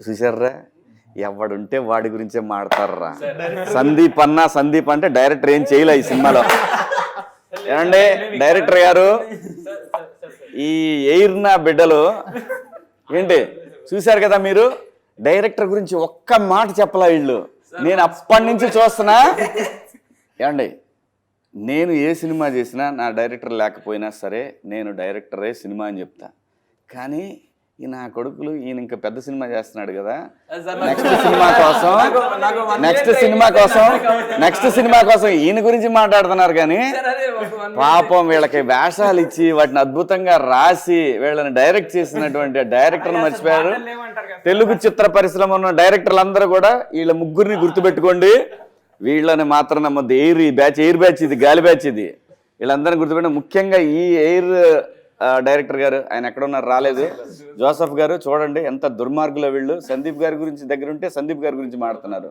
చూసారా, ఎవడుంటే వాడి గురించే మాడతారా. సందీప్ అంటే డైరెక్టర్ ఏం చేయలే ఈ సినిమాలో. ఏమండి డైరెక్టర్ గారు, ఈ ఎయిర్ నా బిడ్డలు ఏంటి చూశారు కదా మీరు, డైరెక్టర్ గురించి ఒక్క మాట చెప్పలా వీళ్ళు. నేను అప్పటి నుంచి చూస్తున్నా. ఏమండి నేను ఏ సినిమా చేసినా నా డైరెక్టర్ లేకపోయినా సరే నేను డైరెక్టరే సినిమా అని చెప్తా. కానీ ఈ నా కొడుకులు ఈయన ఇంకా పెద్ద సినిమా చేస్తున్నాడు కదా, నెక్స్ట్ సినిమా కోసం ఈయన గురించి మాట్లాడుతున్నారు. కానీ పాపం వీళ్ళకి వేషాలు ఇచ్చి వాటిని అద్భుతంగా రాసి వీళ్ళని డైరెక్ట్ చేసినటువంటి డైరెక్టర్ని మర్చిపోయారు. తెలుగు చిత్ర పరిశ్రమ ఉన్న డైరెక్టర్లు అందరూ కూడా వీళ్ళ ముగ్గురిని గుర్తుపెట్టుకోండి. వీళ్ళని మాత్రం నమ్మద్దు. ఎయిర్ బ్యాచ్ ఇది, గాలి బ్యాచ్ ఇది. వీళ్ళందరినీ గుర్తుపెట్టి, ముఖ్యంగా ఈ ఎయిర్ డైరెక్టర్ గారు, ఆయన ఎక్కడున్నారు రాలేదు, జోసఫ్ గారు చూడండి ఎంత దుర్మార్గులో వీళ్ళు. సందీప్ గారి గురించి దగ్గర ఉంటే సందీప్ గారి గురించి మాట్లాడుతున్నారు.